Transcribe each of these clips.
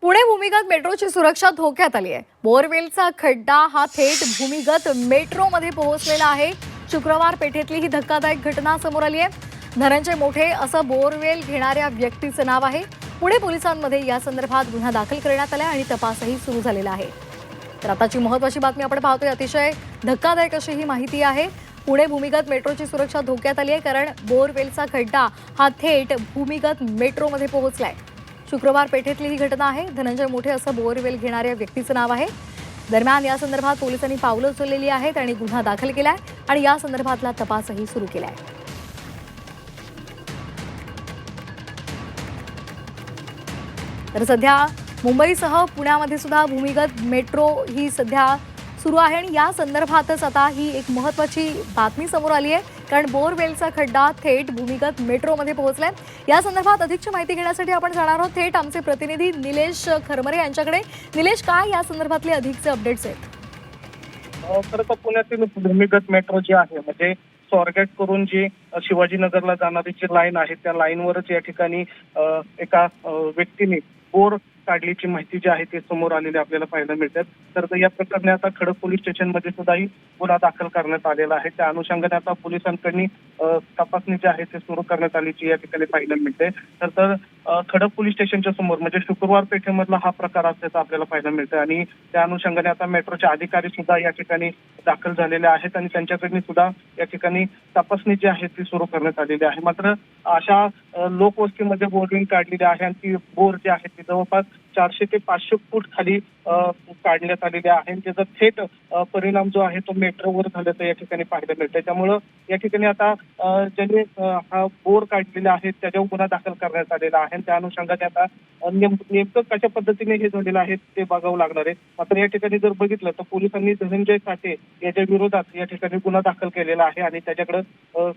पुणे भूमिगत मेट्रोची सुरक्षा धोक्यात आली आहे। बोरवेलचा खड्डा हा थेट भूमिगत मेट्रोमध्ये पोहोचलेला आहे। शुक्रवार पेठेतली ही धक्कादायक घटना समोर आली आहे। धनंजय मोठे असं बोरवेल घेणाऱ्या व्यक्तीचं नाव आहे। पुणे पोलिसांमध्ये या संदर्भात गुन्हा दाखल करण्यात आला आणि तपासही सुरू झालेला आहे। तर आताची महत्त्वाची बातमी आपण पाहतोय। अतिशय धक्कादायक अशी ही माहिती आहे। पुणे भूमिगत मेट्रोची सुरक्षा धोक्यात आली आहे, कारण बोरवेलचा खड्डा हा थेट भूमिगत मेट्रोमध्ये पोहोचलाय। शुक्रवार पेठेतली ही घटना आहे। धनंजय मोठे असं बोरवेल घेणाऱ्या व्यक्तीचं नाव आहे। दरम्यान या संदर्भात पोलिसांनी पावलं उचललेली आहेत आणि गुन्हा दाखल केलाय आणि या संदर्भातला तपासही सुरू केलाय। तर सध्या मुंबईसह पुण्यामध्ये सुद्धा भूमिगत मेट्रो ही सध्या सुरू आहे आणि या संदर्भातच आता ही एक महत्त्वाची बातमी समोर आली आहे, कारण बोरवेलचा खड्डा थेट भूमिगत मेट्रोमध्ये पोहोचलाय। या संदर्भात अधिकची माहिती घेण्यासाठी आपण जाणार आहोत थेट आमचे प्रतिनिधी निलेश खरमरे यांच्याकडे। निलेश, काय या संदर्भातले अधिकचे अपडेट्स आहेत? खरं तर पुण्यातील भूमिगत मेट्रो जी आहे, म्हणजे स्वारगेट करून जी शिवाजीनगरला जाणारी जी लाईन आहे, त्या लाईनवरच या ठिकाणी एका व्यक्तीने बोर काढल्याची माहिती जी आहे ते समोर आलेली आपल्याला पाहायला मिळतात। तर या प्रकरणी आता खडक पोलीस स्टेशनमध्ये सुद्धाही गुन्हा दाखल करण्यात आलेला आहे। त्या अनुषंगाने आता पोलिसांकडून तपासणी जी आहे ते सुरू करण्यात आल्याची या ठिकाणी पाहायला मिळते। तर खडक पोलीस स्टेशनच्या समोर म्हणजे शुक्रवार पेठेमधला हा प्रकार असल्याचं आपल्याला पाहायला मिळतं आणि त्या अनुषंगाने आता मेट्रोचे अधिकारी सुद्धा या ठिकाणी दाखल झालेले आहेत आणि त्यांच्याकडून सुद्धा या ठिकाणी तपासणी जी आहे ती सुरू करण्यात आलेली आहे। मात्र अशा लोकवस्तीमध्ये बोरिंग काढलेली आहे आणि ती बोर जी आहे ती जवळपास 400 ते 500 फूट खाली काढण्यात आलेले आहे। त्याचा थेट परिणाम जो आहे तो मेट्रोवर झाल्याचं या ठिकाणी पाहायला मिळतंय। त्यामुळं या ठिकाणी आता ज्यांनी हा बोर काढलेला आहे त्याच्यावर गुन्हा दाखल करण्यात आलेला आहे। त्या अनुषंगाने आता नेमकं कशा पद्धतीने हे झालेलं आहे ते बघावं लागणार आहे। मात्र या ठिकाणी जर बघितलं तर पोलिसांनी धनंजय साठे याच्या विरोधात या ठिकाणी गुन्हा दाखल केलेला आहे आणि त्याच्याकडे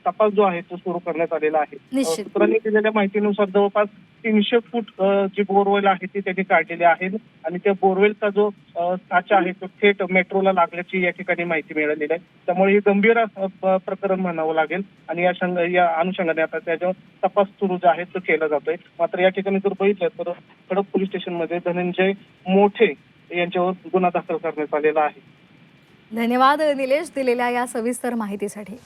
तपास जो आहे तो सुरू करण्यात आलेला आहे। सूत्रांनी दिलेल्या माहितीनुसार जवळपास 300 फूट जी बोरवेल आहे ती त्यांनी काढलेली आहे आणि त्या बोरवेलचा जो साचा आहे तो थेट मेट्रोला लागल्याची या ठिकाणी माहिती मिळालेली आहे। त्यामुळे हे गंभीर प्रकरण म्हणावं लागेल आणि या अनुषंगाने आता त्याच्यावर तपास सुरू जो आहे तो केला जातोय। मात्र या ठिकाणी जर बघितलं तर खडक पोलीस स्टेशनमध्ये धनंजय मोठे यांच्यावर गुन्हा दाखल करण्यात आलेला आहे। धन्यवाद निलेश, दिलेल्या या सविस्तर माहितीसाठी।